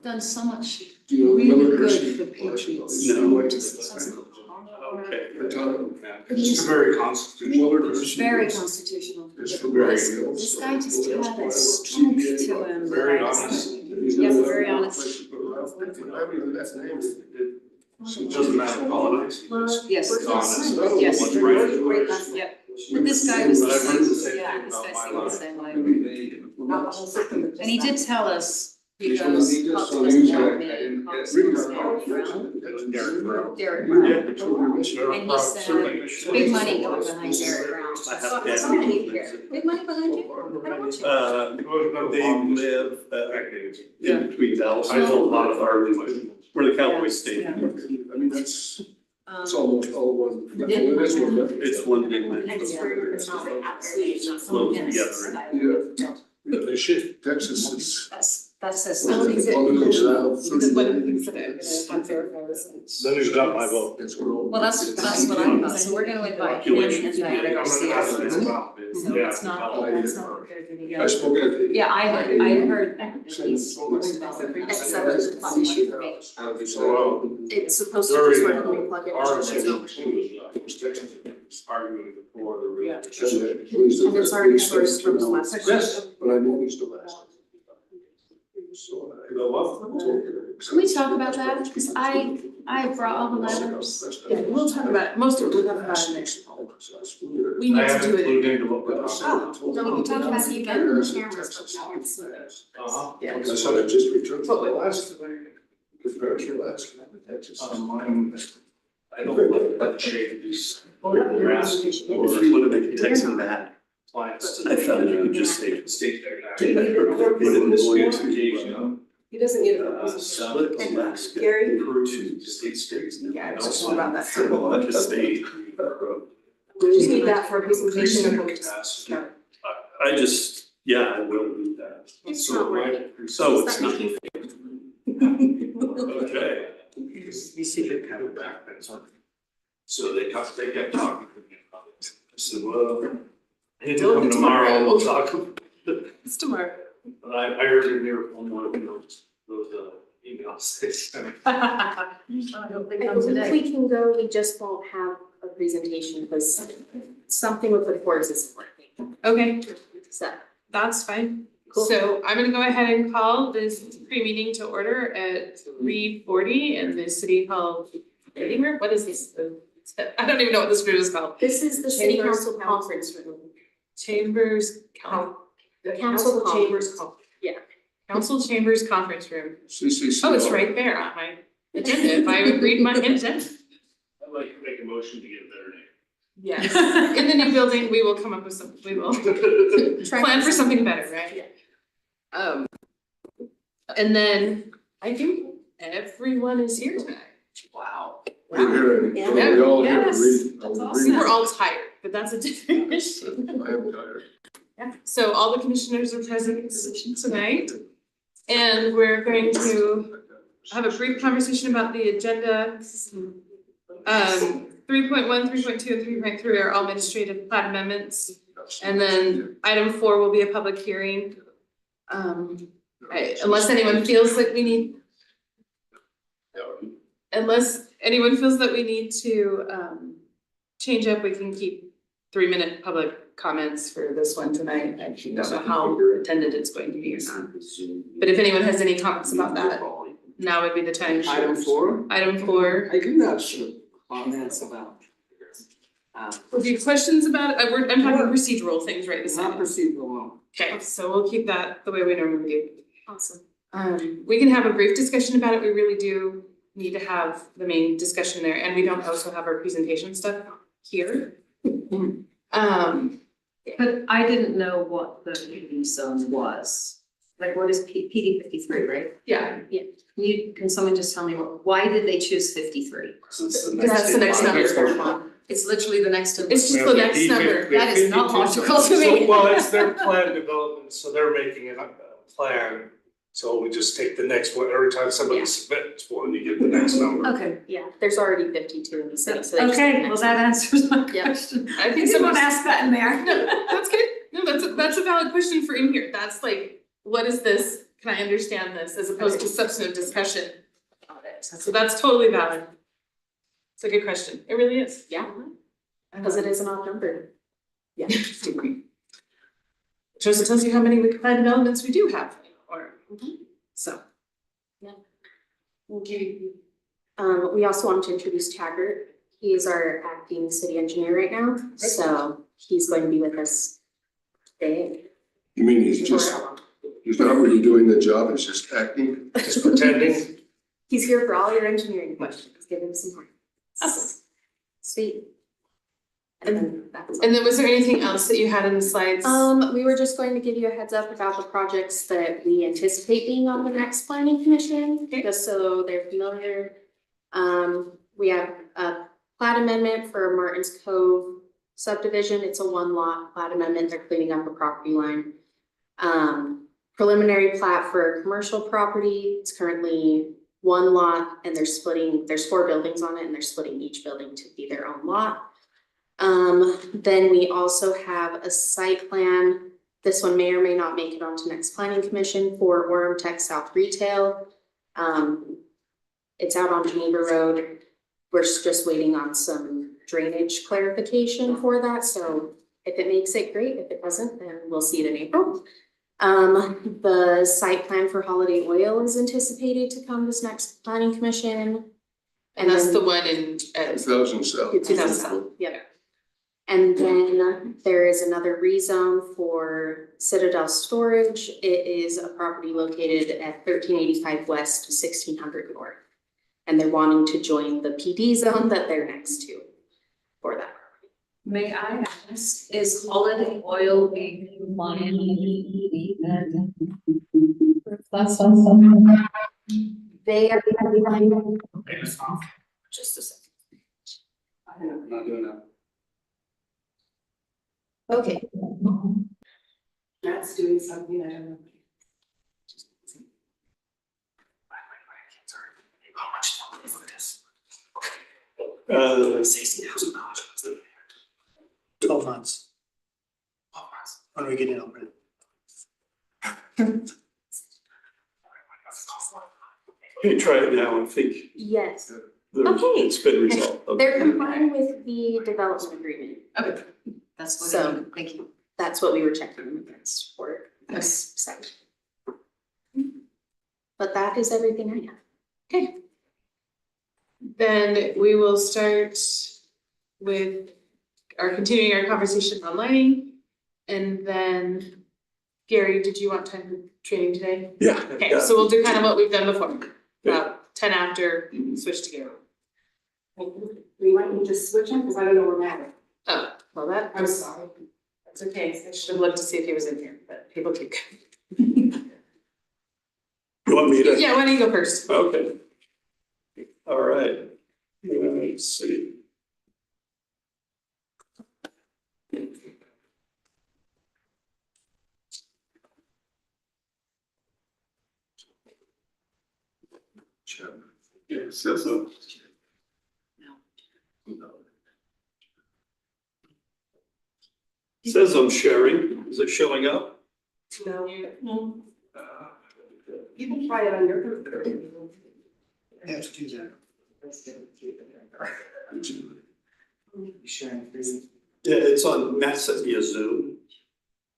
done so much Do you know really Miller good Hershey? for Patriots. No. Just doesn't- Okay. It's very constitutional. Miller Hershey Very was- constitutional. is from Beverly This Hills, guy just so had a that's strength CPA, to him. Very that- honest. Yeah, very honest. I mean, that's name. It doesn't matter politics. Yes, Honest. yes. What's right. Yep. But this guy was, But I've heard the same yeah, thing this about guy my seemed the same way. And And he did tell us, he Because goes, he just- Cox so doesn't he's want like, me, and Cox really wants not- Derek Brown. Derek Brown. Derek Yeah. Brown. And he said, big money going behind Derek Brown. I have So, been- how many you here? Big money behind you? I don't want you. They live in between Dallas, I know a lot of our where the Cowboys stay. I mean, that's, it's Um, almost all one. Yeah. That's one. It's one big one. It's very- it's not absolutely, it's not Close yes. together. Yeah, they should, Texas is. That says Well, something. it's allowed 30 One of the things that I'm gonna verify is. Then he's got my vote. It's all- Well, that's what I thought, so we're gonna invite him and Diana Garcia. So it's not, that's not what they're gonna I go. spoke at the. Yeah, I heard that he's worried about the free access is a fun issue for me. Well, It's supposed to very, just work when you plug it our in. arguing before the real. And it's already sourced from the last. Yes. But I know he's the last. So I. The what? Can we talk about that? Because I brought all the letters. Yeah, we'll talk about it, most of it we'll talk about in next. We I need to haven't do it. clued into what we're talking about. Oh, no, we can talk about it again. Uh-huh. Yeah. I said I just returned. What we- last. Compared to last. Texas. I don't like that shade these. You're asking for What if they text me back? clients. I found you would just say, State there. put it in this notification. He doesn't need a Split Alaska. Gary? To state streets. Yeah, I was just about that. Well, just state. We just need that for a presentation of what I just, yeah, I will do that. It's So not my- working. So it's Stop not, making- okay. You see it kind of back then, so they kept talking to me about it. I said, well, I need to come tomorrow, we'll talk. It's tomorrow. I heard in here on one of those emails they sent. I hope they come If today. we can go, we just won't have a presentation because something with the courts isn't working. Okay, So, that's fine. Cool. So I'm gonna go ahead and call this pre-meeting to order at 3:40 in the City Hall meeting room. What is this? I don't even know what this room is called. this is the city Chambers council conference room. Chambers, The council Chambers. Yeah. Council Chambers Conference Room. CCC. Oh, it's right there on my agenda. If I would read my agenda. I'd like to make a motion to get a better name. Yes. In the new building, we will come up with some, we will plan for something better, right? And then I think everyone is here tonight. Wow. We're here, Yeah. we all here to Yes. read. That's awesome. We're all tired, but that's a different issue. I am tired. Yeah, so all the commissioners are present tonight. And we're going to have a brief conversation about the agenda. 3.1, 3.2, and 3.3 are all administrative plat amendments. And then item 4 will be a public hearing. Unless anyone feels like we need, unless anyone feels that we need to change up, we can keep 3-minute public comments for this one tonight. I don't know how attended it's going to be or not. But if anyone has any comments about that, now would be the time. Item 4, Item 4. I do have some comments about. Would you have questions about it? I'm talking procedural things right this Not second. procedural. Okay, so we'll keep that the way we normally do. Awesome. We can have a brief discussion about it. We really do need to have the main discussion there, and we don't also have our presentation stuff here. But I didn't know what the PD zone was. Like, what is PD 53, right? Yeah, Can someone just tell me why did they choose 53? because that's the next number. It's literally the next to. It's just the next number. That is not logical to me. Well, it's their plan development, so they're making a plan, so we just take the next one, every time somebody Yeah. submits one, you get the next number. Okay, Yeah, there's already 52 in the city, so they just. okay, well, that answers my Yeah. question. I think someone ask that in there. No, that's good. No, that's a valid question for in here. That's like, what is this can I understand this, as opposed to substantive discussion about it, so that's totally valid. It's a good question, it really is. Yeah, because it isn't outnumbered. Yeah. Just tells you how many planned developments we do have, or, so. Okay. We also wanted to introduce Taggart. He is our acting city engineer right now, so he's going to be with us today. You mean he's not really doing the job, he's just acting? Just pretending. He's here for all your engineering questions. Give him some time. Awesome. Sweet. And then that's all. And then was there anything else that you had in the slides? We were just going to give you a heads up about the projects that we anticipate being on the next planning commission, Okay. just so they're familiar. We have a plat amendment for Martin's Cove subdivision. It's a one lot plat amendment. They're cleaning up a property line. Preliminary plat for a commercial property. It's currently one lot and they're splitting, there's 4 buildings on it and they're splitting each building to be their own lot. Then we also have a site plan. This one may or may not make it onto next planning commission for Orem Tech South Retail. It's out on Geneva Road. We're just waiting on some drainage clarification for that, so if it makes it, great. If it doesn't, then we'll see it in April. The site plan for Holiday Oil is anticipated to come this next planning commission. And that's then- the one in, 2007. 2007, yeah. And then there is another rezone for Citadel Storage. It is a property located at 1385 West, 1600 North. And they're wanting to join the PD zone that they're next to for that. May I ask, is Holiday Oil being compliant? They are. Just a second. I'm not doing that. Okay, That's doing something I don't know. $60,000. 12 months. When we get in over it. Okay, try it now, I think yes, the- it's been resolved. Okay. they're complying with the development agreement. Okay, that's what I So- need, thank you. That's what we were checking against for this site. But that is everything I have. okay. Then we will start with continuing our conversation on lighting. And then, Gary, did you want time for training today? Yeah. Okay, yeah. so we'll do kind of what we've done before, about 10 after, switch to Gary. We might need to switch him, because I don't know where Matt is. Oh, well, that, I'm sorry. that's okay, I should have looked to see if he was in here, but people keep coming. You want me to? Yeah, why don't you go first? Okay. All right. Let's see. Yeah, so. Says I'm sharing, is it showing up? No. You can try it on your computer. I have to do that. Sharing freely. Yeah, it's on, Matt sent me a Zoom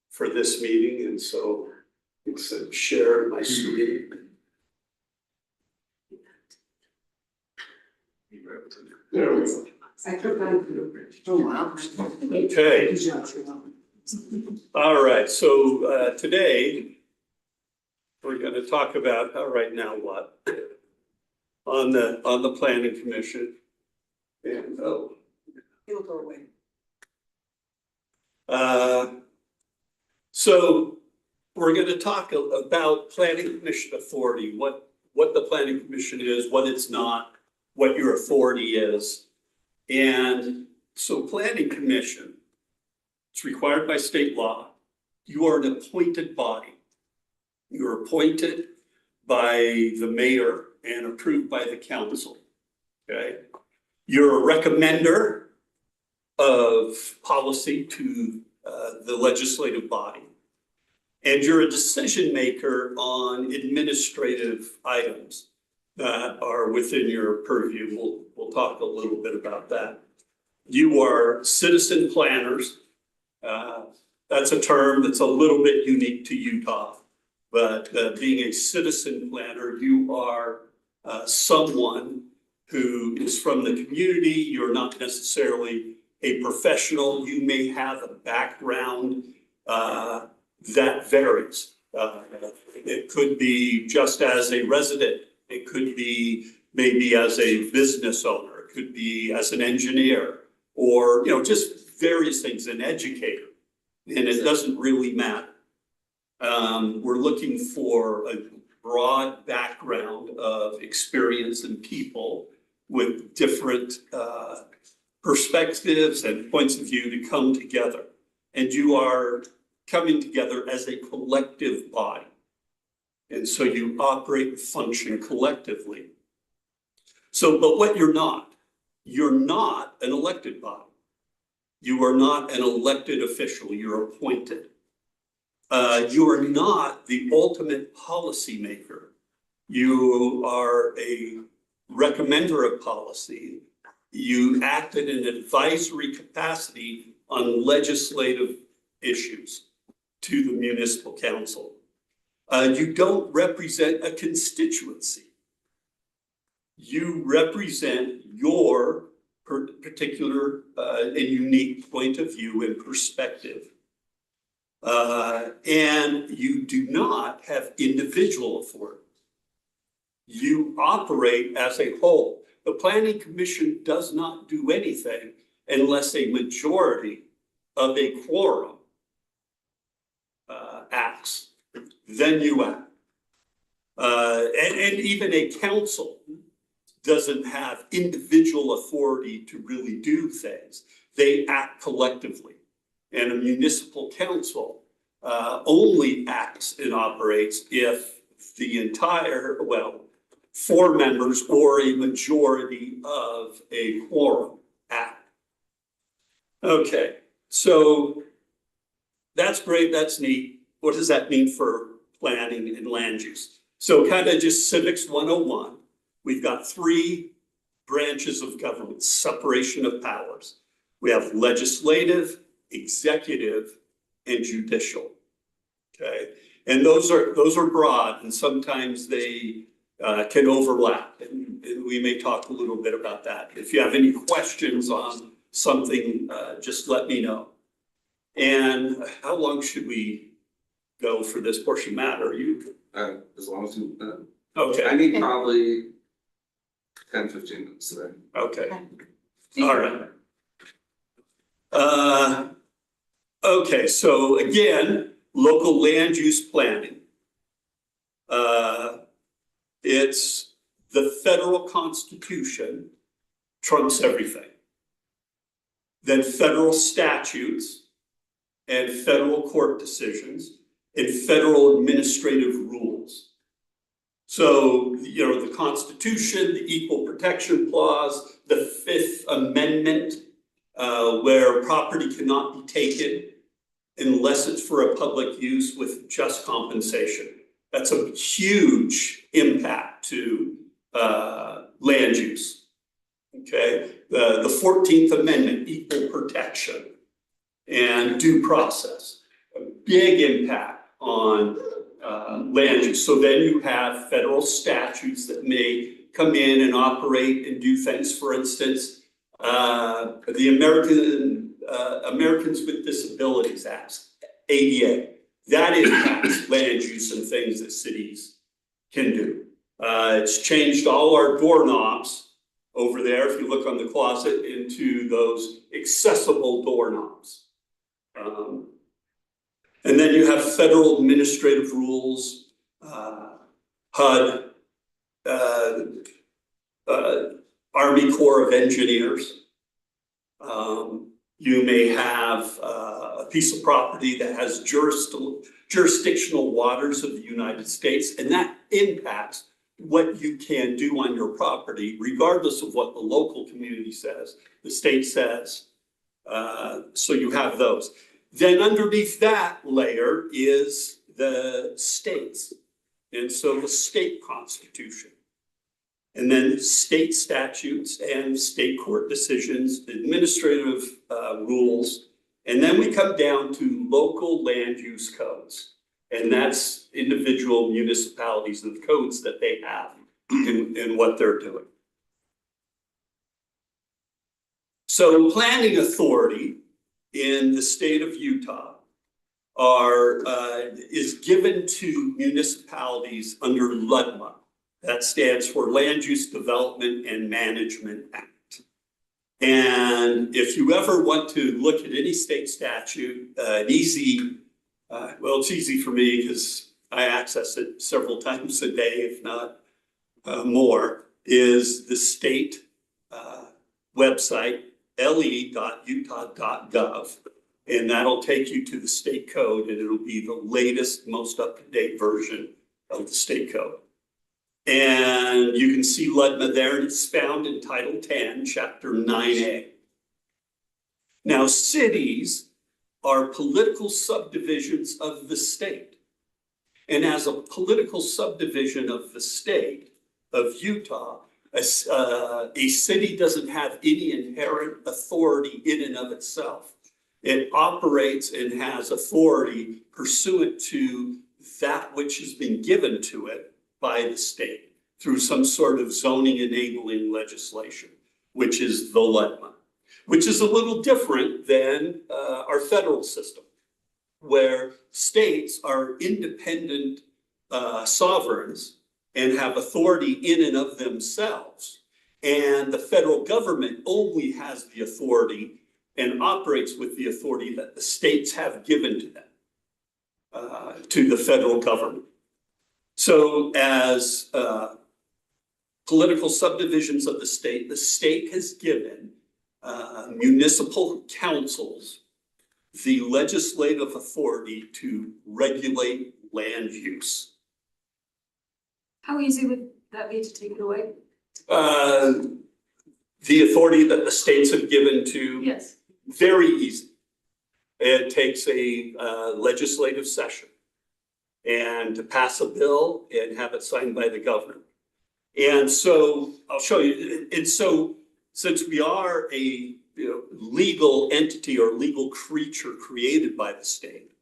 for this meeting, and so it said share my screen. There we go. I took on. Oh, wow. Okay, all right, so today we're gonna talk about, all right, now what? On the planning commission. And, It'll go away. So we're gonna talk about planning commission authority, what the planning commission is, what it's not, what your authority is. And so planning commission, it's required by state law. You are an appointed body. You're appointed by the mayor and approved by the council, okay? You're a recommender of policy to the legislative body. And you're a decision maker on administrative items that are within your purview. We'll talk a little bit about that. You are citizen planners. That's a term that's a little bit unique to Utah. But being a citizen planner, you are someone who is from the community. You're not necessarily a professional. You may have a background that varies. It could be just as a resident. It could be maybe as a business owner. It could be as an engineer, or just various things, an educator. And it doesn't really matter. We're looking for a broad background of experience and people with different perspectives and points of view to come together. And you are coming together as a collective body. And so you operate and function collectively. So, but what you're not an elected body. You are not an elected official, you're appointed. You are not the ultimate policymaker. You are a recommender of policy. You act in an advisory capacity on legislative issues to the municipal council. You don't represent a constituency. You represent your particular and unique point of view and perspective. And you do not have individual authority. You operate as a whole. The Planning Commission does not do anything unless a majority of a quorum acts. Then you act. And even a council doesn't have individual authority to really do things. They act collectively. And a municipal council only acts and operates if the entire, 4 members or a majority of a quorum act. Okay, so that's great, that's neat. What does that mean for planning and land use? So kind of just civics 101. We've got 3 branches of government, separation of powers. We have legislative, executive, and judicial. Okay, and those are broad, and sometimes they can overlap, and we may talk a little bit about that. If you have any questions on something, just let me know. And how long should we go for this portion, Matt? Are you? As long as you, Okay. I need probably 10-15 minutes today. Okay. All right. Okay, so again, local land use planning. It's the federal constitution trumps everything. Then federal statutes and federal court decisions and federal administrative rules. So, the Constitution, the Equal Protection Clause, the 5th Amendment, where property cannot be taken unless it's for a public use with just compensation. That's a huge impact to land use. Okay, the 14th Amendment, equal protection and due process, a big impact on land use. So then you have federal statutes that may come in and operate and do things. For instance, the Americans with Disabilities Act, ADA, that impacts land use and things that cities can do. It's changed all our doorknobs over there, if you look on the closet, into those accessible doorknobs. And then you have federal administrative rules, HUD, Army Corps of Engineers. You may have a piece of property that has jurisdictional waters of the United States, and that impacts what you can do on your property, regardless of what the local community says, the state says. So you have those. Then underneath that layer is the states. And so the state constitution. And then state statutes and state court decisions, administrative rules. And then we come down to local land use codes. And that's individual municipalities and the codes that they have in what they're doing. So planning authority in the state of Utah is given to municipalities under LUDMA. That stands for Land Use Development and Management Act. And if you ever want to look at any state statute, it's easy for me because I access it several times a day, if not more, is the state website, le.utah.gov. And that'll take you to the state code, and it'll be the latest, most up-to-date version of the state code. And you can see LUDMA there, and it's found in Title 10, Chapter 9A. Now, cities are political subdivisions of the state. And as a political subdivision of the state of Utah, a city doesn't have any inherent authority in and of itself. It operates and has authority pursuant to that which has been given to it by the state through some sort of zoning enabling legislation, which is the LUDMA, which is a little different than our federal system, where states are independent sovereigns and have authority in and of themselves. And the federal government only has the authority and operates with the authority that the states have given to them, to the federal government. So as political subdivisions of the state has given municipal councils the legislative authority to regulate land use. How easy would that be to take it away? The authority that the states have given to, Yes. very easy. It takes a legislative session and to pass a bill and have it signed by the governor. And so I'll show you. And so since we are a legal entity or legal creature created by the state,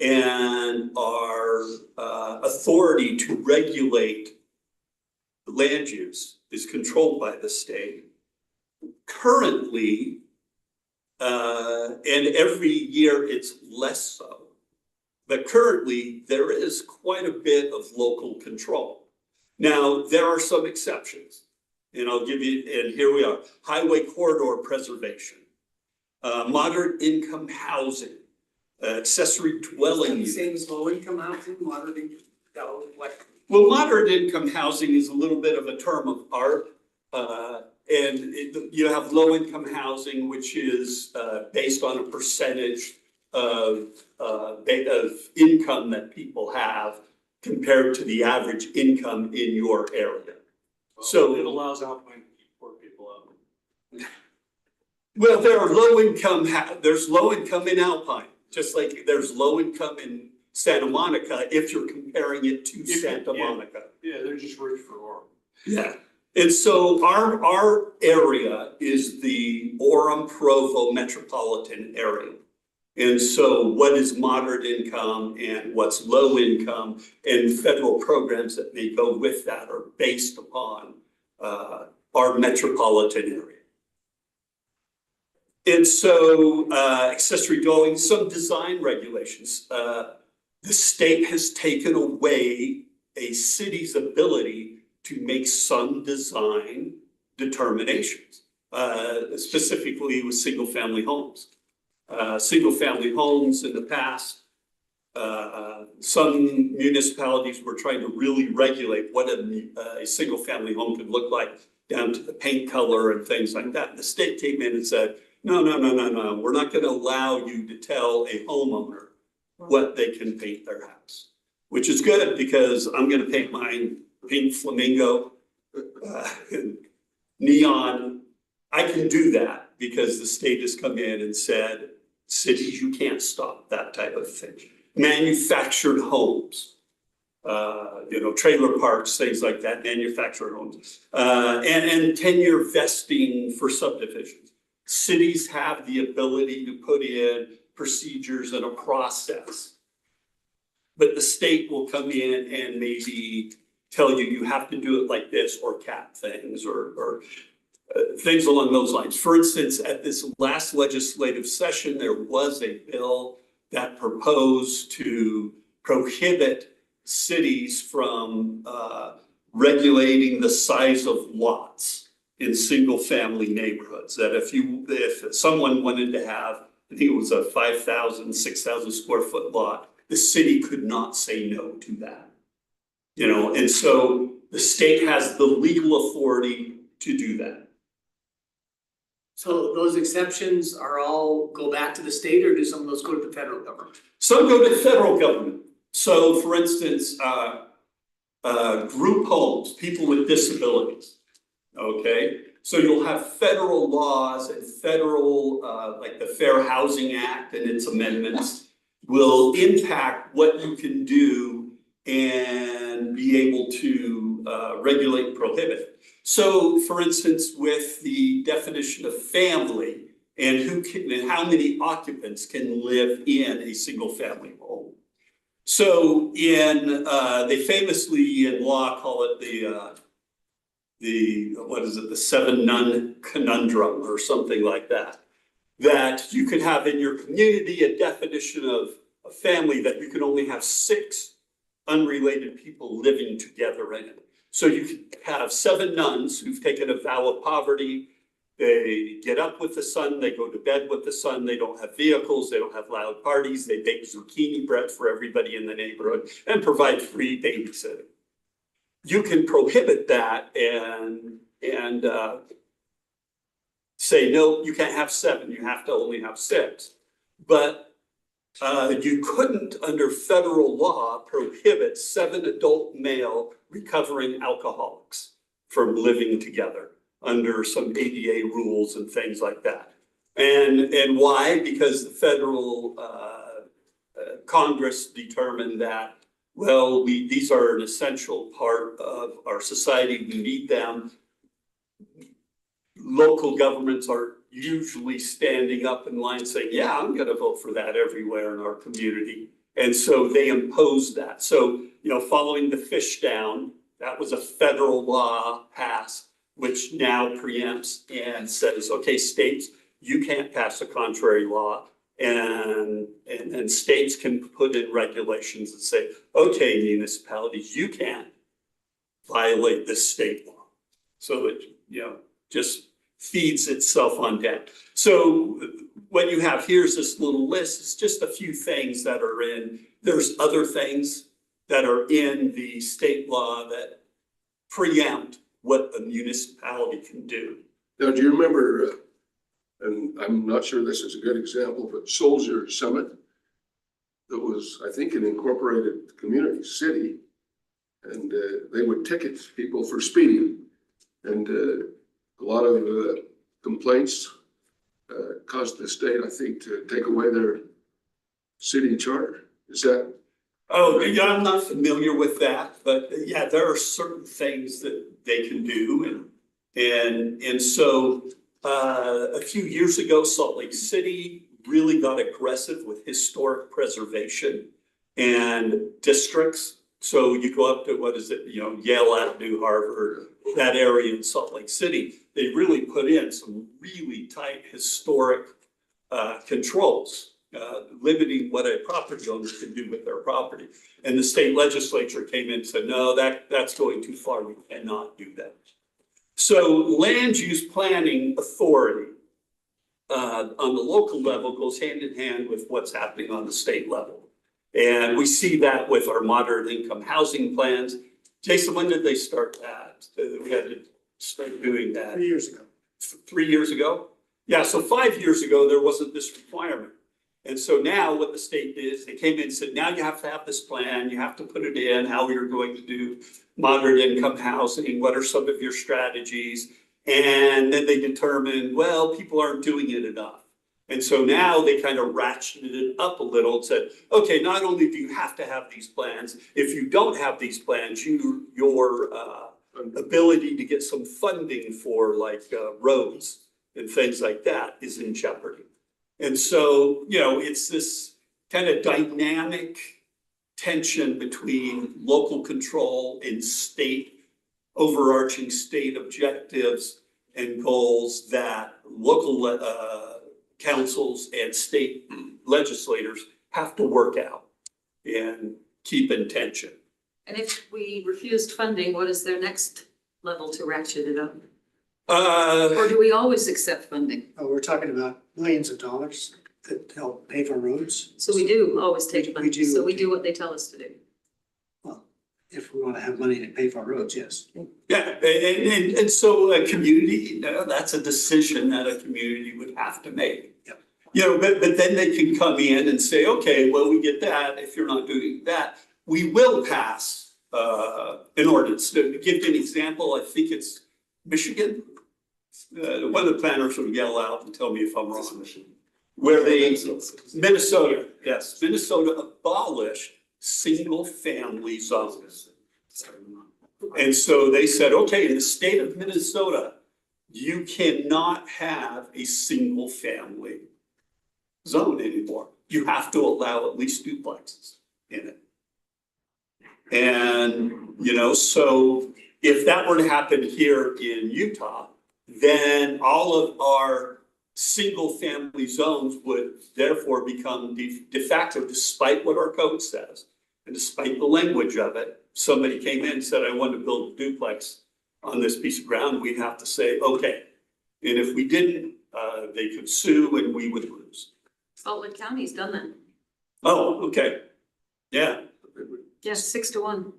and our authority to regulate land use is controlled by the state, currently, and every year it's less so, but currently there is quite a bit of local control. Now, there are some exceptions, and I'll give you, and here we are: highway corridor preservation, moderate income housing, accessory dwelling units. Same as low income housing, moderate income, Well, moderate income housing is a little bit of a term of art. You have low income housing, which is based on a percentage of income that people have compared to the average income in your area. So it allows Alpine to keep poor people out. well, there are low income, there's low income in Alpine, just like there's low income in Santa Monica if you're comparing it to Santa Monica. Yeah, they're just rich for oil. Yeah, and so our area is the Orem-Provo metropolitan area. And so what is moderate income and what's low income, and federal programs that may go with that are based upon our metropolitan area. And so accessory dwelling, some design regulations. The state has taken away a city's ability to make some design determinations, specifically with single family homes. Single family homes in the past, some municipalities were trying to really regulate what a single family home could look like, down to the paint color and things like that. And the state came in and said, no, we're not going to allow you to tell a homeowner what they can paint their house, which is good because I'm going to paint mine pink flamingo, neon. I can do that because the state has come in and said, cities, you can't stop that type of thing. manufactured homes. Trailer parks, things like that, manufactured homes, and 10-year vesting for subdivisions. Cities have the ability to put in procedures and a process. But the state will come in and maybe tell you, you have to do it like this, or cap things, or things along those lines. For instance, at this last legislative session, there was a bill that proposed to prohibit cities from regulating the size of lots in single family neighborhoods. That if someone wanted to have, I think it was a 5,000, 6,000 square foot lot, the city could not say no to that. And so the state has the legal authority to do that. So those exceptions are all go back to the state, or do some of those go to the federal government? Some go to the federal government. So for instance, group homes, people with disabilities, okay? So you'll have federal laws and federal, like the Fair Housing Act and its amendments will impact what you can do and be able to regulate and prohibit. So for instance, with the definition of family and how many occupants can live in a single family home. So they famously in law call it the 7 nun conundrum or something like that. That you could have in your community a definition of a family that you can only have 6 unrelated people living together in it. So you could have 7 nuns who've taken a vow of poverty. They get up with the sun, they go to bed with the sun, they don't have vehicles, they don't have loud parties, they bake zucchini bread for everybody in the neighborhood and provide free babysitting. You can prohibit that and say, no, you can't have 7, you have to only have 6. But you couldn't, under federal law, prohibit 7 adult male recovering alcoholics from living together under some ADA rules and things like that. And why? Because the federal Congress determined that, well, these are an essential part of our society, we need them. Local governments are usually standing up in line saying, yeah, I'm gonna vote for that everywhere in our community. And so they imposed that. So, following the fish down, that was a federal law passed, which now preempts and says, okay, states, you can't pass a contrary law. And states can put in regulations and say, okay, municipalities, you can't violate this state law. So it, just feeds itself on down. So what you have here is this little list. It's just a few things that are in. There's other things that are in the state law that preempt what a municipality can do. Now, do you remember, and I'm not sure this is a good example, but Soldier Summit, that was, I think, an incorporated community city, and they would ticket people for speeding. And a lot of complaints caused the state, I think, to take away their city charter. Is that? Oh, yeah, I'm not familiar with that, but yeah, there are certain things that they can do. And so a few years ago, Salt Lake City really got aggressive with historic preservation and districts. So you go up to, Yale Avenue, Harvard, that area in Salt Lake City, they really put in some really tight historic controls, limiting what a property owner can do with their property. And the state legislature came in and said, no, that's going too far, we cannot do that. So land use planning authority on the local level goes hand in hand with what's happening on the state level. And we see that with our moderate income housing plans. Jason, when did they start that? We had to start doing that. 3 years ago. 3 years ago? Yeah, so 5 years ago, there wasn't this requirement. And so now what the state did is they came in and said, now you have to have this plan, you have to put it in, how you're going to do moderate income housing, what are some of your strategies? And then they determined, well, people aren't doing it enough. And so now they kind of ratcheted it up a little and said, okay, not only do you have to have these plans, if you don't have these plans, your ability to get some funding for like roads and things like that is in jeopardy. And so, you know, it's this kind of dynamic tension between local control and overarching state objectives and goals that local councils and state legislators have to work out and keep in tension. And if we refused funding, what is their next level to ratchet it up? Or do we always accept funding? Oh, we're talking about millions of dollars that help pay for roads. So we do always take We funding, do. so we do what they tell us to do. Well, if we want to have money to pay for roads, yes. Yeah, and so a community, you know, that's a decision that a community would have to make. Yep. You know, but then they can come in and say, okay, well, we get that, if you're not doing that, we will pass an ordinance. To give you an example, I think it's Michigan. One of the planners will yell out and tell me if I'm wrong. Where Minnesota, yes, Minnesota abolished single-family zones. And so they said, okay, in the state of Minnesota, you cannot have a single-family zone anymore. You have to allow at least duplexes in it. And, you know, so if that were to happen here in Utah, then all of our single-family zones would therefore become de facto, despite what our code says. And despite the language of it, somebody came in and said, I want to build a duplex on this piece of ground, we'd have to say, okay. And if we didn't, they could sue and we would lose. Salt Lake County's done that. Oh, okay. Yeah. Yes, 6-1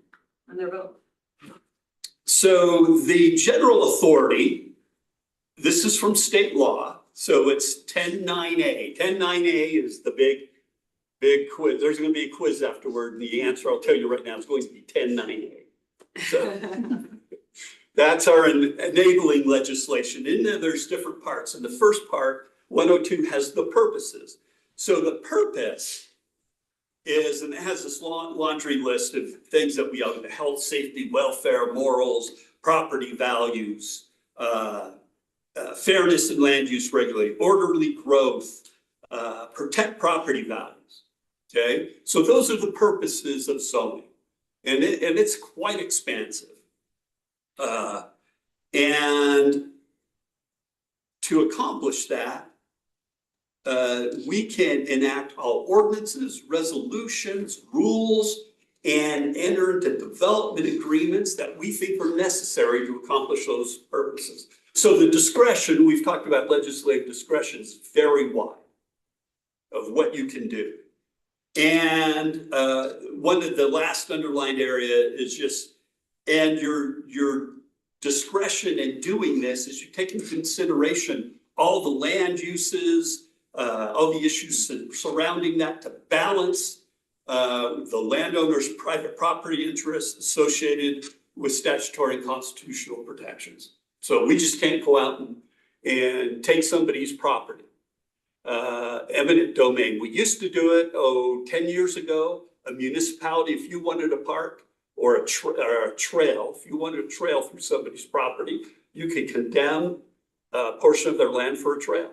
on their vote. So the general authority, this is from state law, so it's 10-9A. 10-9A is the big quiz. There's going to be a quiz afterward, and the answer I'll tell you right now is going to be 10-9A. So that's our enabling legislation. In there, there's different parts. And the first part, 102, has the purposes. So the purpose is, and it has this long laundry list of things that we owe: the health, safety, welfare, morals, property values, fairness and land use regulation, orderly growth, protect property values. Okay, so those are the purposes of zoning, and it's quite expansive. And to accomplish that, we can enact all ordinances, resolutions, rules, and enter into development agreements that we think are necessary to accomplish those purposes. So the discretion, we've talked about legislative discretion, is very wide of what you can do. And one of the last underlined area is just, and your discretion in doing this is you take into consideration all the land uses, all the issues surrounding that to balance the landowner's private property interests associated with statutory and constitutional protections. So we just can't go out and take somebody's property. Eminent domain. We used to do it, 10 years ago. A municipality, if you wanted a park or a trail, if you wanted a trail through somebody's property, you could condemn a portion of their land for a trail.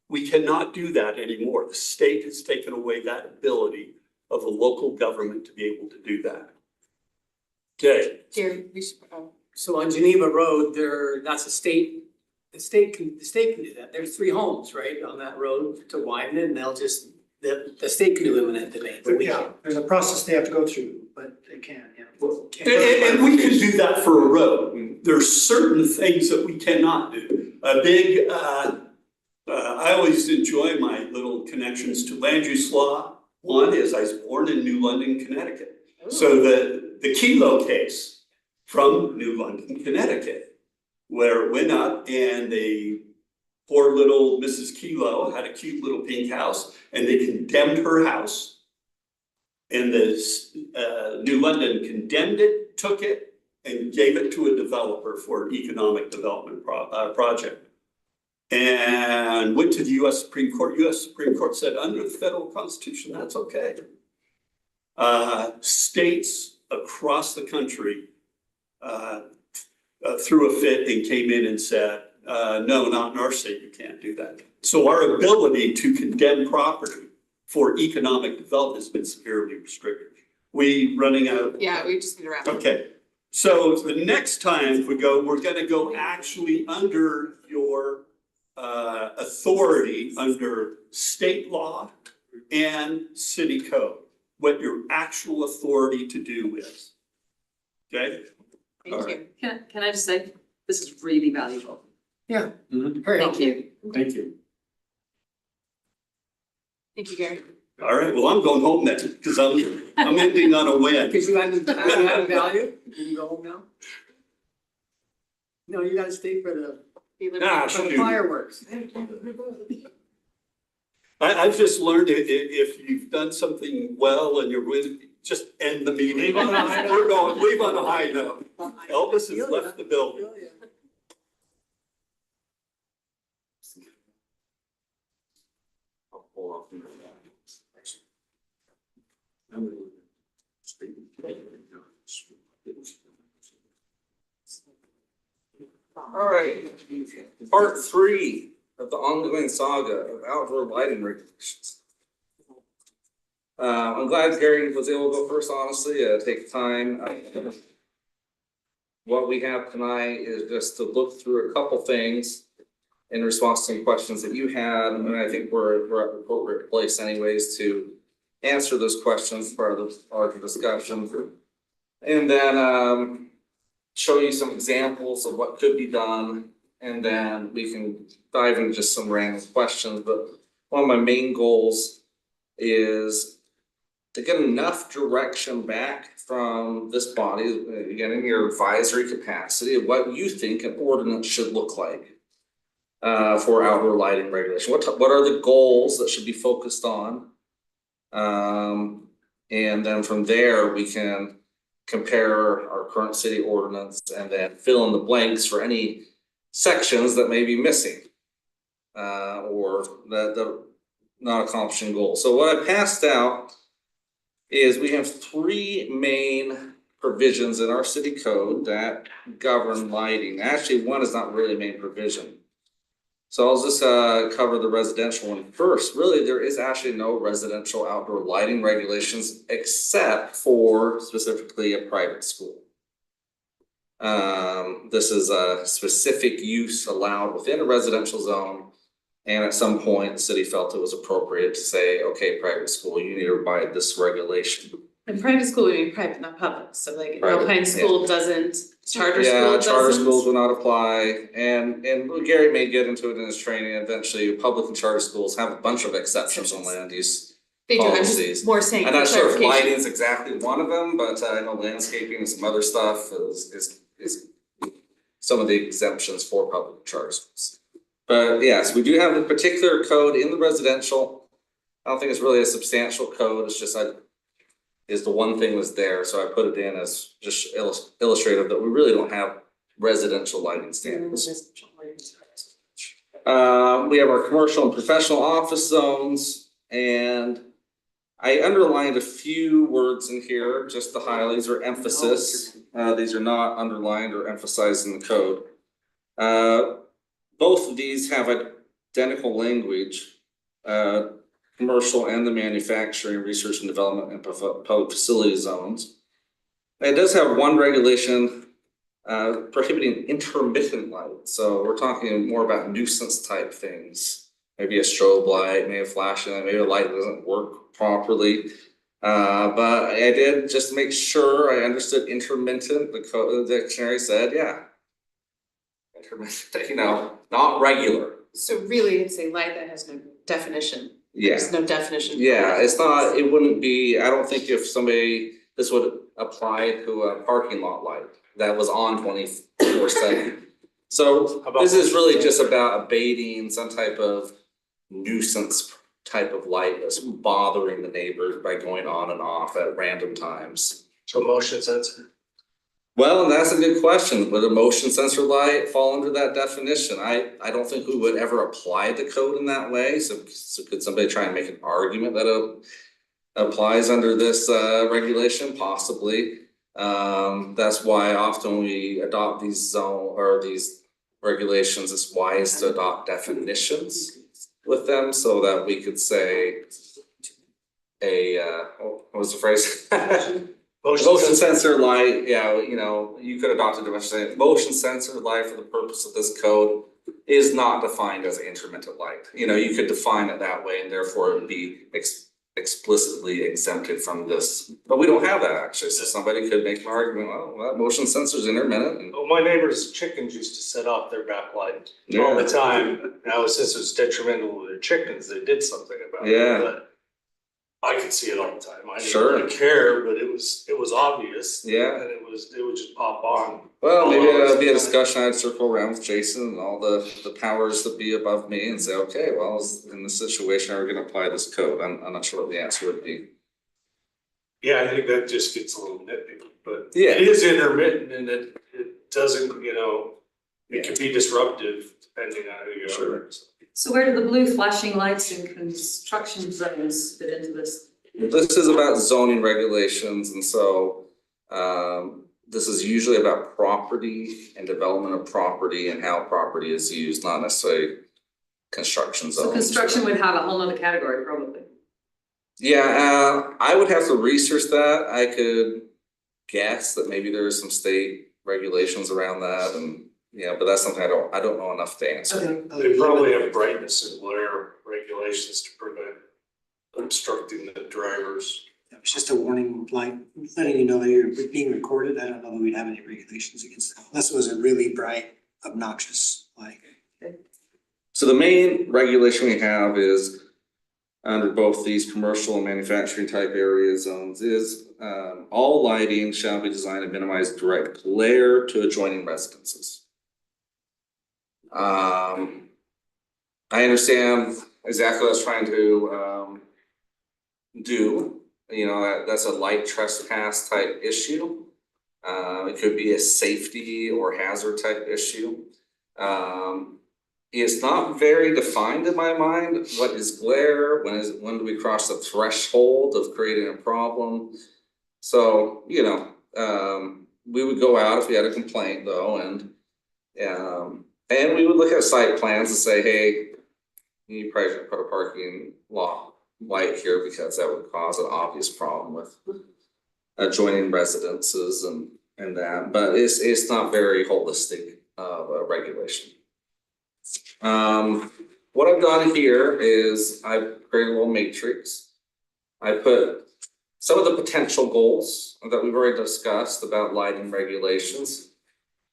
We cannot do that anymore. The state has taken away that ability of the local government to be able to do that. Okay. Jerry, So on Geneva Road, that's the state can do that. There's 3 homes, right, on that road to widen it, and the state can do eminent domain, but we Yeah, can't. there's a process they have to go through, but they can, yeah. And we could do that for a road. There's certain things that we cannot do. A big, I always enjoy my little connections to land use law. One is I was born in New London, Connecticut. So the Kelo case from New London, Connecticut, where it went up and the poor little Mrs. Kelo had a cute little pink house and they condemned her house. And New London condemned it, took it, and gave it to a developer for an economic development project. and went to the US Supreme Court. US Supreme Court said under the federal constitution, that's okay. States across the country threw a fit and came in and said, no, not in our state, you can't do that. So our ability to condemn property for economic development has been severely restricted. We running out of. Yeah, we just need to wrap up. Okay, so the next time we go, we're gonna go actually under your authority under state law and city code, what your actual authority to do is. Okay? Thank you. Can I just say, this is really valuable. Very Thank helpful. you. Thank you. Thank you, Gary. All right, well, I'm going home then, because I'm ending on a win. Because you added value, you can go home now? No, you gotta stay for the Ah, for the shoot. fireworks. I've just learned if you've done something well and you're with, just end the meeting. Leave on a high note. We're going, leave on a high note. Elvis has left the building. I'll pull off the- All right, part 3 of the ongoing saga of outdoor lighting regulations. I'm glad Gary was able to go first, honestly, take time. What we have tonight is just to look through a couple things in response to some questions that you had, and I think we're at the appropriate place anyways to answer those questions part of the discussion. And then show you some examples of what could be done, and then we can dive into just some random questions. But one of my main goals is to get enough direction back from this body, again, in your advisory capacity, of what you think an ordinance should look like for outdoor lighting regulation. What are the goals that should be focused on? And then from there, we can compare our current city ordinance and then fill in the blanks for any sections that may be missing or that not accomplishing goals. So what I passed out is we have 3 main provisions in our city code that govern lighting. Actually, one is not really a main provision. So I'll just cover the residential one first. Really, there is actually no residential outdoor lighting regulations except for specifically a private school. This is a specific use allowed within a residential zone. And at some point, the city felt it was appropriate to say, okay, private school, you need to abide this regulation. And private school would be private, not public, so like Private, Alpine School doesn't, charter school Yeah, doesn't. charter schools will not apply, and Gary may get into it in his training, eventually, public and charter schools have a bunch of exceptions on land use. They do, I'm policies. just more saying I'm for not sure if clarification. lighting is exactly one of them, but I know landscaping and some other stuff is some of the exemptions for public and charter schools. But yes, we do have a particular code in the residential. I don't think it's really a substantial code, it's just is the one thing was there, so I put it in as just illustrative that we really don't have residential lighting standards. We have our commercial and professional office zones, and I underlined a few words in here, just to highlight, these are emphasis. These are not underlined or emphasized in the code. Both of these have identical language. Commercial and the manufacturing, research and development and public facility zones. It does have one regulation prohibiting intermittent light. So we're talking more about nuisance type things. Maybe a strobe light, maybe a flashing light, maybe a light that doesn't work properly. But I did just make sure I understood intermittent. The dictionary said, yeah. Intermittent, not regular. So really, it's a light that has no definition. Yeah. There's no definition. for Yeah, it. it's not, it wouldn't be, I don't think if this would apply to a parking lot light that was on 24/7. So this is really just about abating some type of nuisance type of light that's bothering the neighbors by going on and off at random times. So motion sensor. Well, and that's a good question. Would a motion sensor light fall under that definition? I don't think we would ever apply the code in that way. So could somebody try and make an argument that it applies under this regulation? Possibly. That's why often we adopt these these regulations. It's wise to adopt definitions with them so that we could say what was the phrase? Motion sensor light, yeah, you know, you could adopt a definition saying motion sensor light for the purpose of this code is not defined as intermittent light. You know, you could define it that way and therefore it would be explicitly exempted from this. But we don't have that actually, so somebody could make an argument, well, that motion sensor is intermittent and. Well, my neighbor's chickens used to set off their backlight all the time. Now, since it's detrimental to their chickens, they did something about it. Yeah. But I could see it all the time. I didn't Sure. really care, but it was obvious. Yeah. And it would just pop on. Well, maybe that'll be a discussion I'd circle around with Jason and all the powers that be above me and say, okay, well, in this situation, are we gonna apply this code? I'm not sure what the answer would be. Yeah, I think that just gets a little nitpicky, but Yeah. it is intermittent and it doesn't, you know, it can be disruptive depending on who you are. Sure. So where do the blue flashing lights in construction zones fit into this? This is about zoning regulations and so this is usually about property and development of property and how property is used, not necessarily construction zones. So construction would have a whole nother category probably. Yeah, I would have to research that. I could guess that maybe there are some state regulations around that and, yeah, but that's something I don't know enough to answer. They probably have brightness and glare regulations to prevent obstructing the drivers. It was just a warning light, letting you know that you're being recorded. I don't know that we'd have any regulations against that, unless it was a really bright, obnoxious light. So the main regulation we have is under both these commercial and manufacturing type area zones is all lighting shall be designed to minimize direct glare to adjoining residences. I understand exactly what I was trying to do, you know, that's a light trespass type issue. It could be a safety or hazard type issue. It's not very defined in my mind, what is glare, when do we cross the threshold of creating a problem? So, you know, we would go out if we had a complaint though, and we would look at site plans and say, hey, you probably should put a parking lot light here because that would cause an obvious problem with adjoining residences and that, but it's not very holistic of a regulation. What I've done here is I've created a little matrix. I put some of the potential goals that we've already discussed about lighting regulations.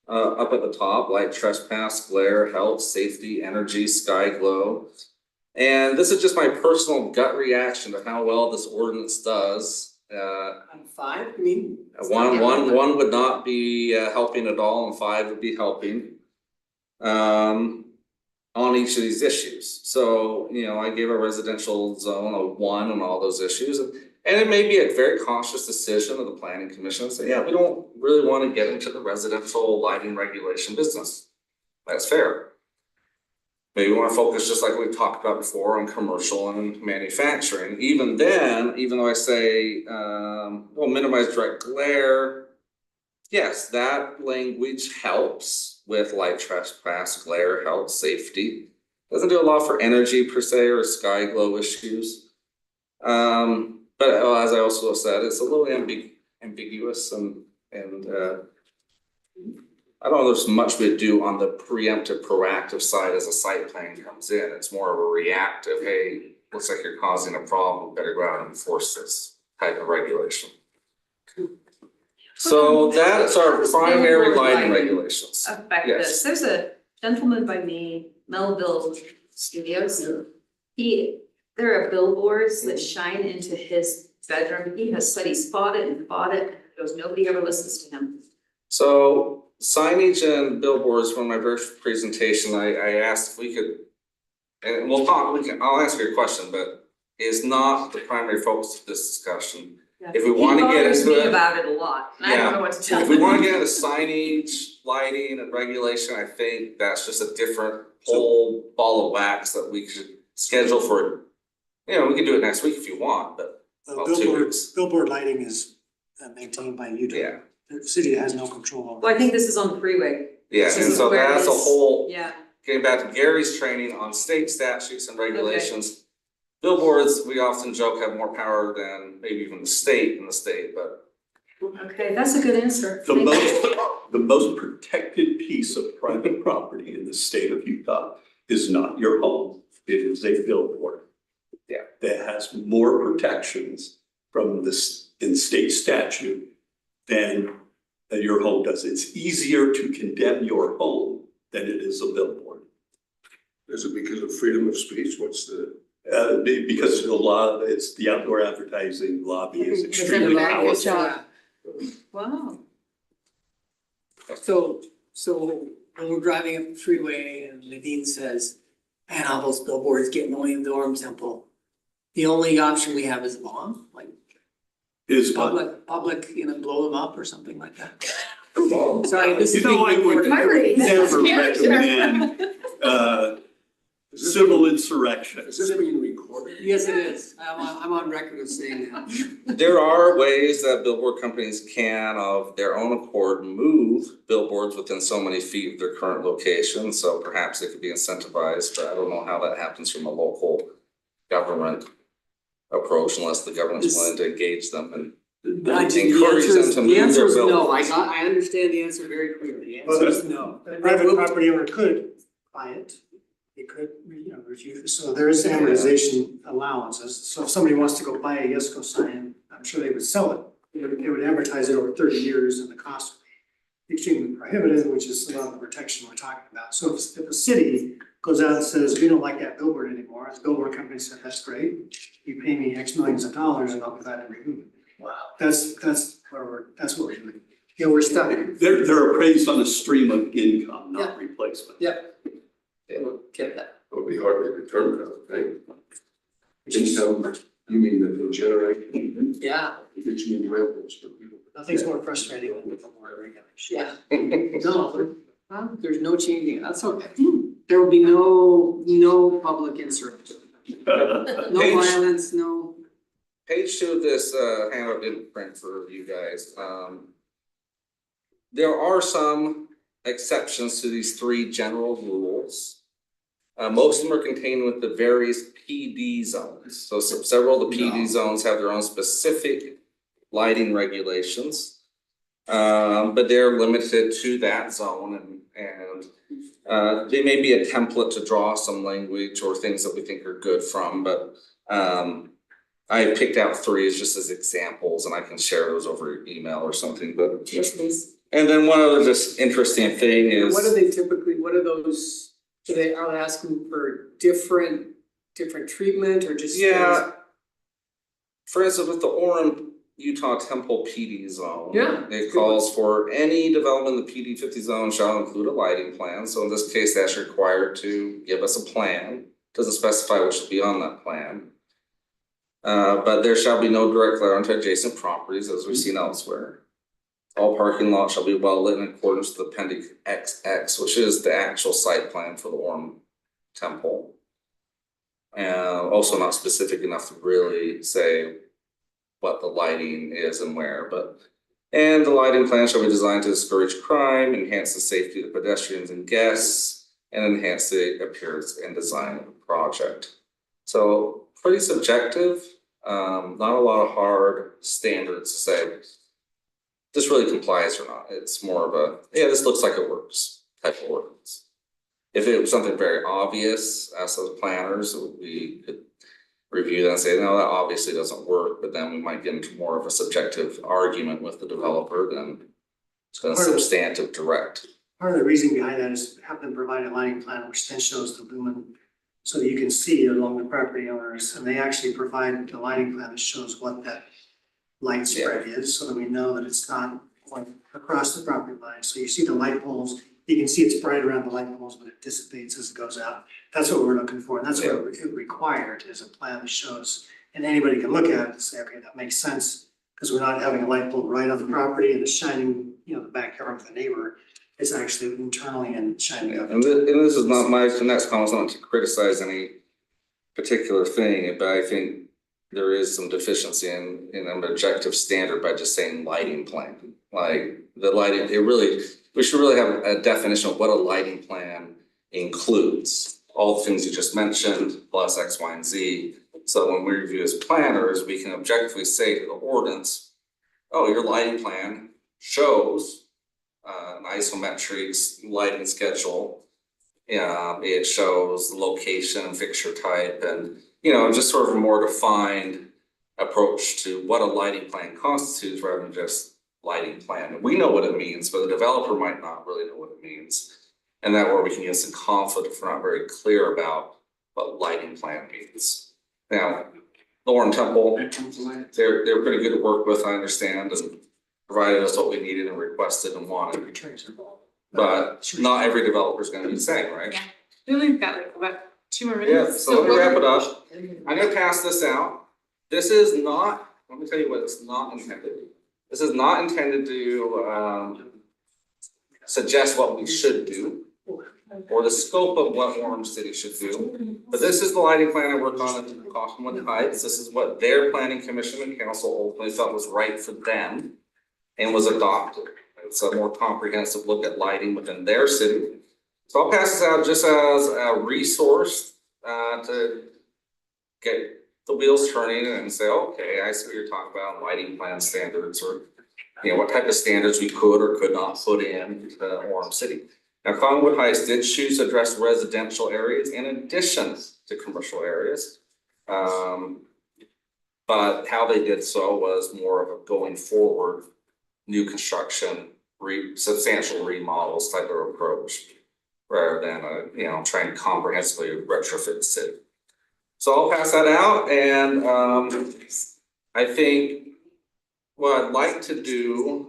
Up at the top, light trespass, glare, health, safety, energy, sky glow. And this is just my personal gut reaction to how well this ordinance does. On 5, I mean? One would not be helping at all, and 5 would be helping. On each of these issues. So, you know, I gave a residential zone a 1 on all those issues. And it may be a very cautious decision of the planning commission to say, yeah, we don't really want to get into the residential lighting regulation business. That's fair. Maybe we want to focus, just like we've talked about before, on commercial and manufacturing. Even then, even though I say, well, minimize direct glare, yes, that language helps with light trespass, glare, health, safety. Doesn't do a lot for energy per se or sky glow issues. But as I also said, it's a little ambiguous and I don't know there's much we do on the preemptive, proactive side as a site plan comes in. It's more of a reactive, hey, looks like you're causing a problem, better go out and enforce this type of regulation. So that's our primary lighting regulations. Affect Yes. this. There's a gentleman by me, Melville Studios. There are billboards that shine into his bedroom. He has said he's fought it and fought it. Goes, nobody ever listens to him. So signage and billboards, from my first presentation, I asked if we could, and we'll talk, I'll answer your question, but is not the primary focus of this discussion. If we wanna get He bothers into me it, about it a lot, and I don't know what to tell him. if we wanna get into signage, lighting and regulation, I think that's just a different whole ball of wax that we could schedule for. You know, we can do it next week if you want, but Well, 2 Billboard, weeks. billboard lighting is maintained by UDOT. yeah, The city has no control over. Well, I think this is on the freeway. yeah, This and is so where that's a this- whole, Yeah, getting back to Gary's training on state statutes and regulations. Billboards, we often joke, have more power than maybe even the state in the state, but okay, that's a good answer. The Thank most, you. the most protected piece of private property in the state of Utah is not your home, it is a billboard. Yeah. That has more protections from this, in state statute than your home does. It's easier to condemn your home than it is a billboard. Is it because of freedom of speech? What's the? Because the law, it's the outdoor advertising lobby is Because extremely everybody powerful. gets shot. Wow. So when we're driving up the freeway and Nadine says, man, all those billboards getting away in the Orem Temple. The only option we have is bomb, like Is what? public, blow them up or something like that. Well, Sorry, this is. You know, I would never recommend is this civil being- insurrection. Is this being recorded? Yes, it is. I'm on record of saying that. there are ways that billboard companies can of their own accord move billboards within so many feet of their current location, so perhaps it could be incentivized, but I don't know how that happens from a local government approach unless the government's willing to engage them and encourage them to move The their answer is no. billboards. I understand the answer very clearly. The answer is no. A private property owner could buy it, they could, refuse, so there is amortization allowances, so if somebody wants to go buy a Yesco sign, I'm sure they would sell it. They would amortize it over 30 years and the cost would be extremely prohibitive, which is a lot of the protection we're talking about. So if a city goes out and says, we don't like that billboard anymore, the billboard company said, that's great, you pay me X millions of dollars and I'll go back and remove it. Wow. That's what we're doing. Yeah, we're stuck. They're appraised on a stream of income, not replacement. Get that. It would be hard to determine, I would think. Income, you mean that they'll generate? Yeah. Get you in rentals for people. Nothing's more frustrating than more regulation. Yeah. No, there's no changing it. That's okay. There will be no public insurrection. No Page- violence, no. Page 2 of this handout didn't print for you guys. There are some exceptions to these 3 general rules. Most of them are contained with the various PD zones. So several of the PD zones have their own specific lighting regulations. But they're limited to that zone and they may be a template to draw some language or things that we think are good from, but I picked out 3 as just as examples and I can share those over email or something, but. Yes, please. And then one other just interesting thing is. What are they typically, what are those, are they asking for different treatment or just? Yeah. For instance, with the Orem Utah Temple PD zone. Yeah, It calls for any development in the PD 50 zone shall include a lighting plan, so in this case, that's required to give us a plan. Doesn't specify what should be on that plan. But there shall be no direct glare onto adjacent properties as we've seen elsewhere. All parking lots shall be well lit in accordance with Appendix XX, which is the actual site plan for the Orem Temple. Also not specific enough to really say what the lighting is and where, and the lighting plan shall be designed to discourage crime, enhance the safety of pedestrians and guests, and enhance the appearance and design of the project. So pretty subjective, not a lot of hard standards to say this really complies or not. It's more of a, yeah, this looks like it works type of ordinance. If it was something very obvious, as those planners, we could review that and say, no, that obviously doesn't work, but then we might get into more of a subjective argument with the developer than it's gonna substantive direct. Part of the reason behind that is have them provide a lighting plan which then shows the lumen so that you can see along the property owners, and they actually provide the lighting plan that shows what that light spread is, so that we know that it's not going across the property line. So you see the light poles, you can see it's bright around the light poles, but it dissipates as it goes out. That's what we're looking for, and that's what it required is a plan that shows, and anybody can look at it and say, okay, that makes sense, Because we're not having a light pole right on the property and it's shining, you know, the backyard of the neighbor. It's actually internally and shining up. And this is not my, the next comment is not to criticize any particular thing, but I think there is some deficiency in an objective standard by just saying lighting plan. Like the lighting, we should really have a definition of what a lighting plan includes. All the things you just mentioned, plus X, Y, and Z. So when we review as planners, we can objectively say to the ordinance, oh, your lighting plan shows an isometrics lighting schedule. It shows the location, fixture type, and just sort of a more defined approach to what a lighting plan constitutes rather than just lighting plan. And we know what it means, but the developer might not really know what it means. And that where we can get some conflict if we're not very clear about what lighting plan means. Now, Lauren Temple, they're pretty good to work with, I understand, and provided us what we needed and requested and wanted. But not every developer is gonna be the same, right? We only got like about 2 more Yeah, minutes. so let me wrap it up. I'm gonna pass this out. This is not, let me tell you what it's not intended. This is not intended to suggest what we should do or the scope of what Orange City should do. But this is the lighting plan I worked on in Kaufman Heights. This is what their planning commission and council ultimately felt was right for them and was adopted. It's a more comprehensive look at lighting within their city. So I'll pass this out just as a resource to get the wheels turning and say, okay, I see what you're talking about, lighting plan standards, or what type of standards we could or could not put in Orem City. Now, Cottonwood Heights did choose to address residential areas in addition to commercial areas. But how they did so was more of a going forward, new construction, substantial remodels type of approach, rather than trying to comprehensively retrofit the city. So I'll pass that out, and I think what I'd like to do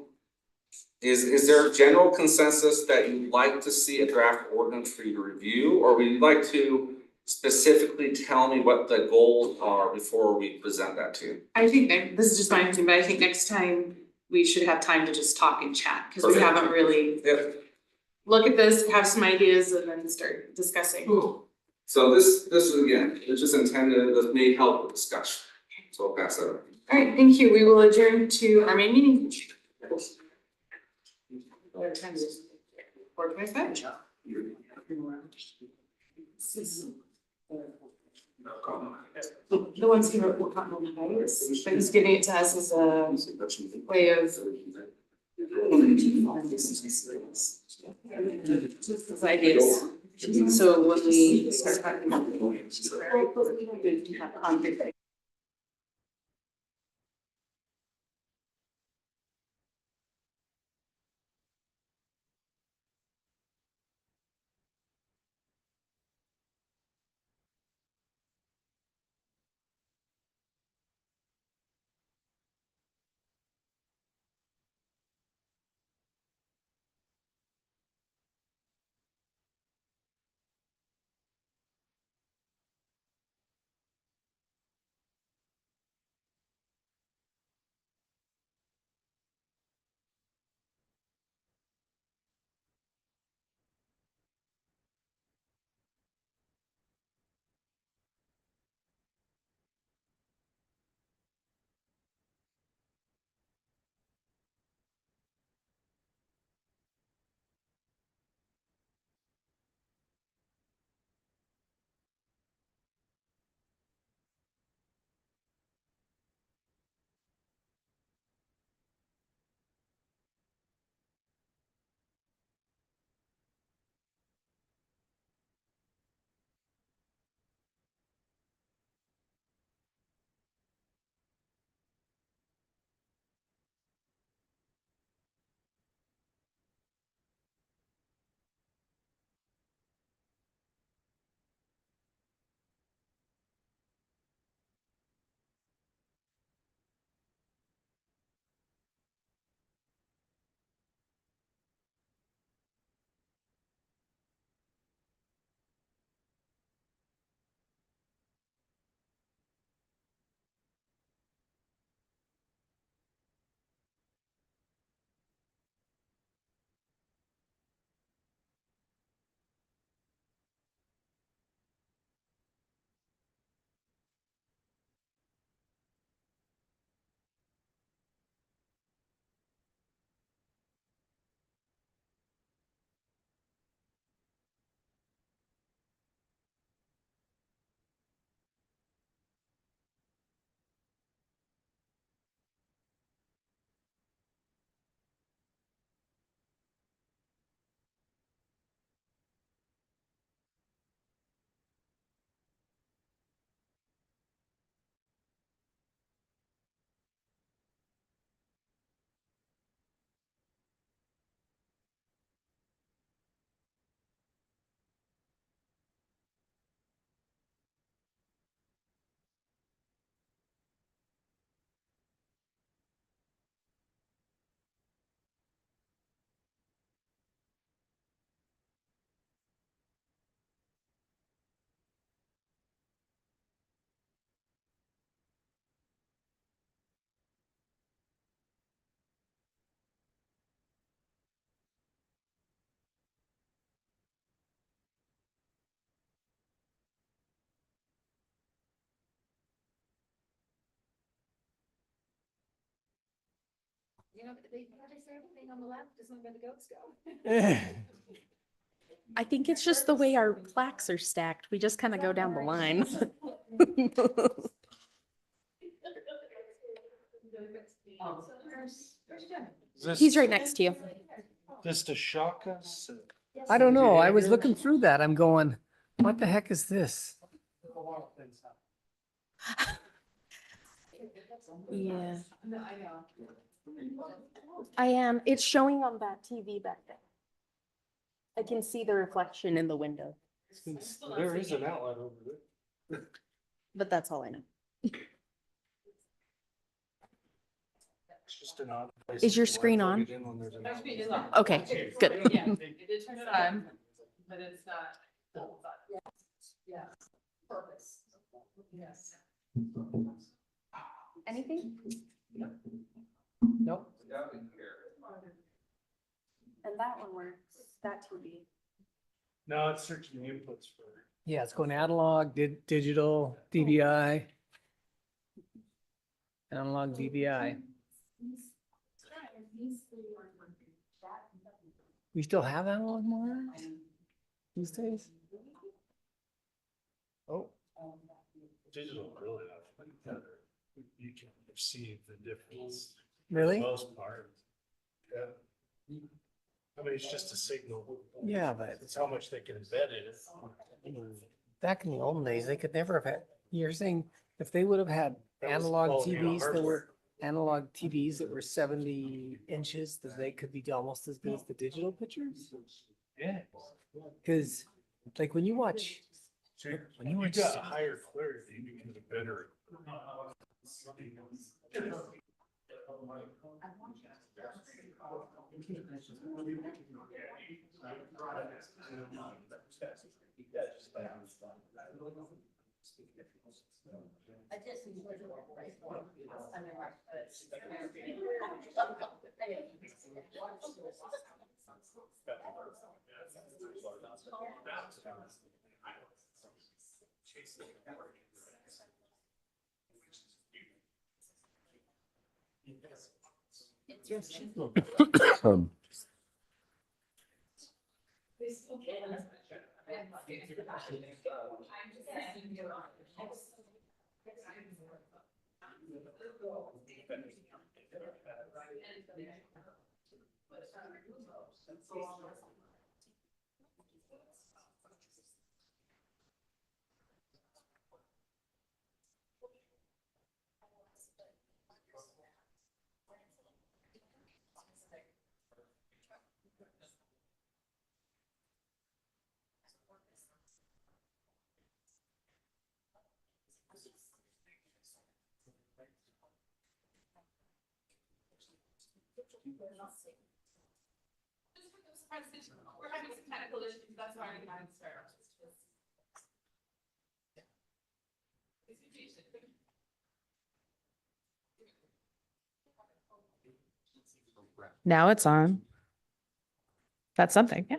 is there a general consensus that you'd like to see a draft ordinance for you to review, or would you like to specifically tell me what the goals are before we present that to you? I think this is just my opinion, but I think next time we should have time to just talk and chat, because we Perfect. haven't really look at this, have some ideas, and then start discussing. So this is again, it's just intended as may help with discussion. So I'll pass that on. All right, thank you. We will adjourn to our main meeting. What time is it? 4:25? The ones who wrote Cottonwood Heights, but he's giving it to us as a way of. Just as ideas. So when we start talking about. Have concrete You know, they say everything on the left is not where the goats go. I think it's just the way our plaques are stacked. We just kind of go down the line. He's right next to you. This to shock us? I don't know, I was looking through that, I'm going, what the heck is this? Yeah. I am. It's showing on that TV back there. I can see the reflection in the window, There is an outlet over there. but that's all I know. It's just an odd place. Is your to screen plug on? it in when there's an outlet. Okay, good. Yeah, they did turn it on, but it's not. Yeah. Purpose. Yes. Anything? Nope. And that one works, that TV. No, it's searching the inputs for. Yeah, it's going analog, digital, DVI. Analog DVI. We still have analog monitors these days? Oh, Digital really, I think that you can perceive the difference. For really? the most part. Yeah. I mean, it's just a signal. Yeah, but It's how much they can embed in it. I mean, back in the old days, they could never have had, you're saying if they would have had That was analog quality of TVs that hardware. were analog TVs that were 70 inches, that they could be almost as good as the digital pictures? Yeah. Cause like when you watch, So When you you were got s- higher clarity because of better. We're having some technical issues, that's why we had to start. Now it's on. That's something, yeah.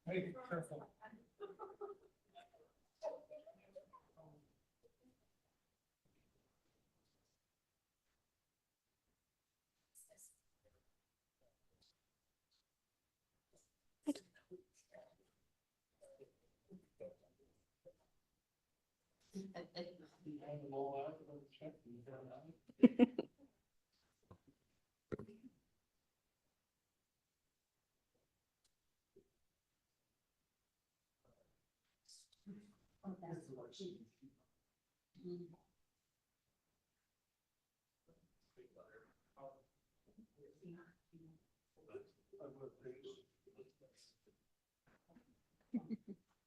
Hey, careful.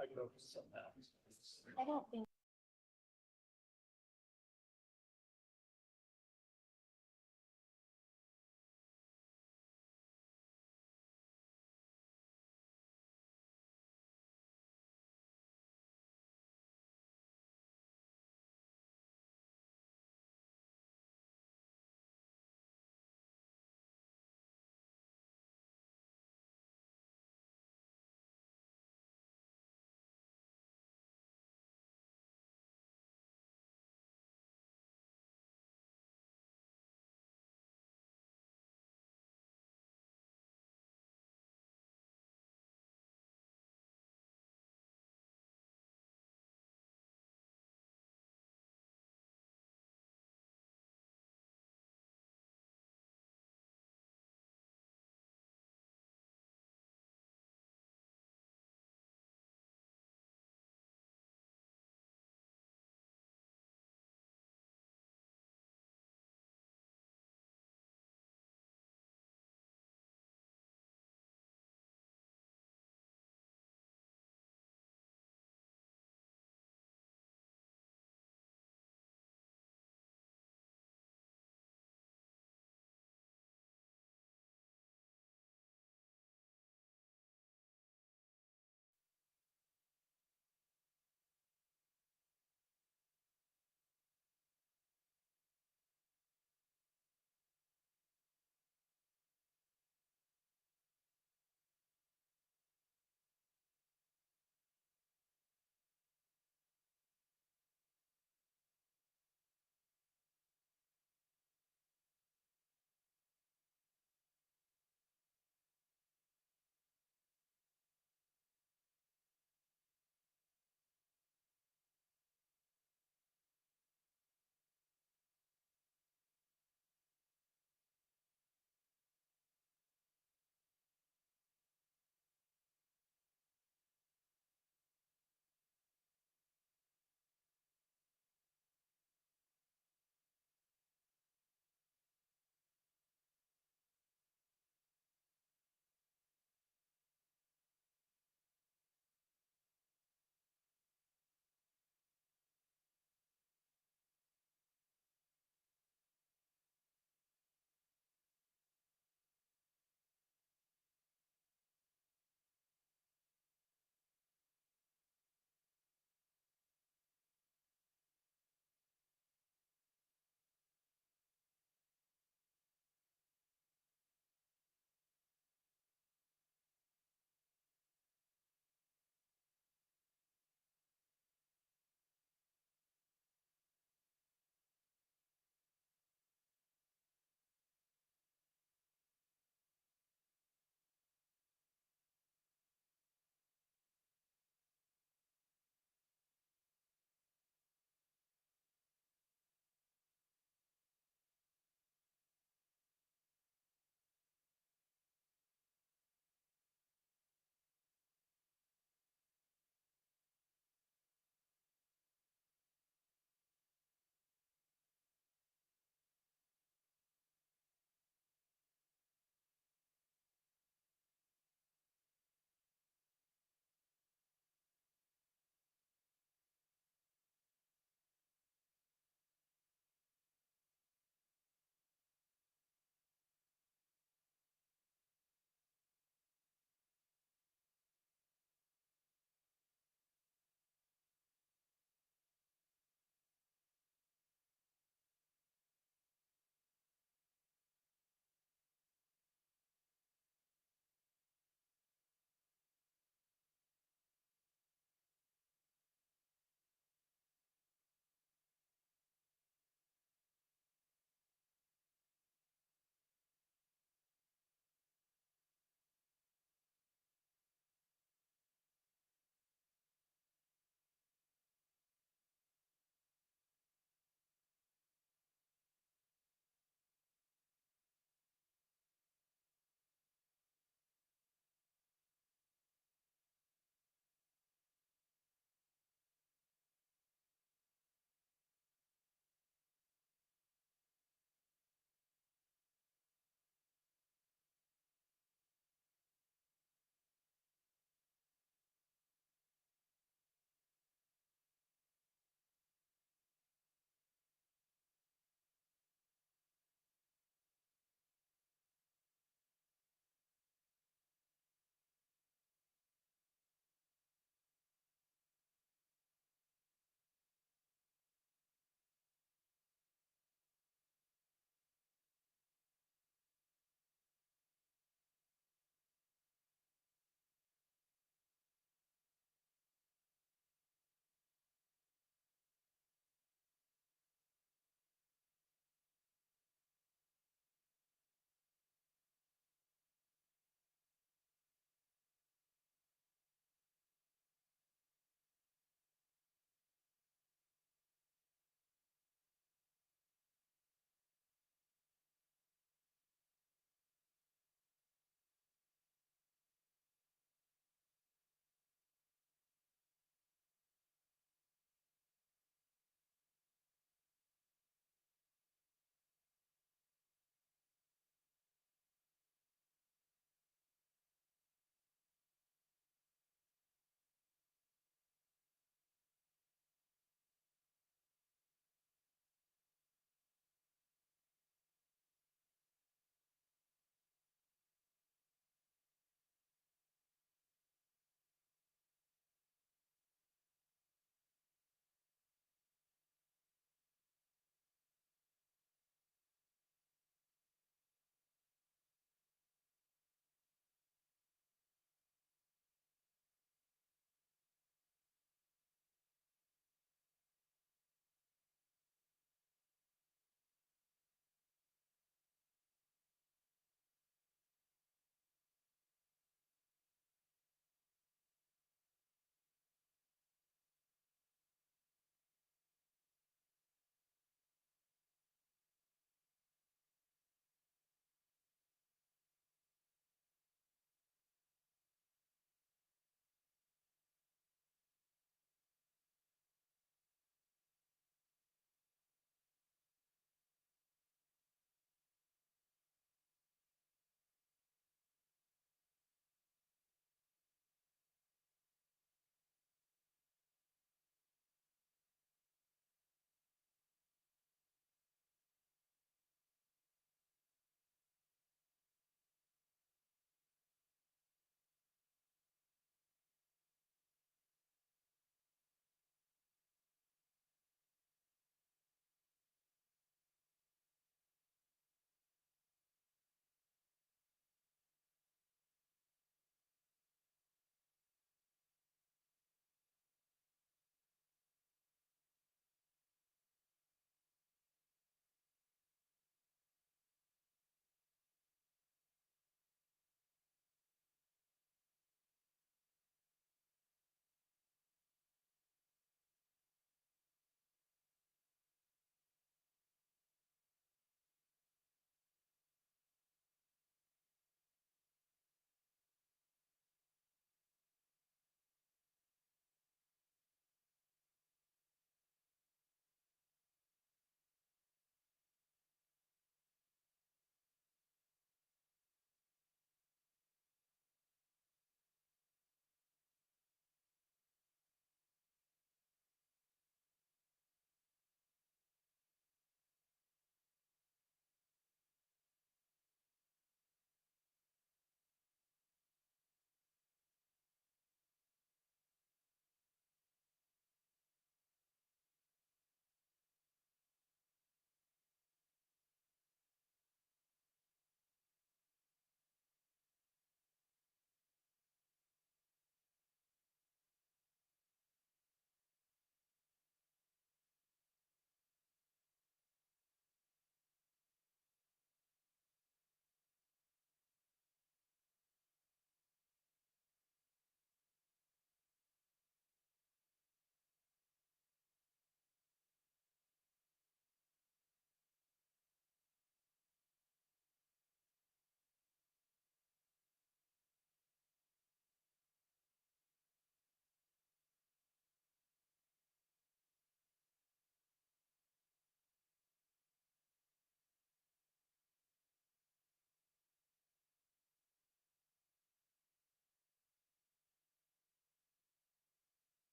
I can open some now. I don't think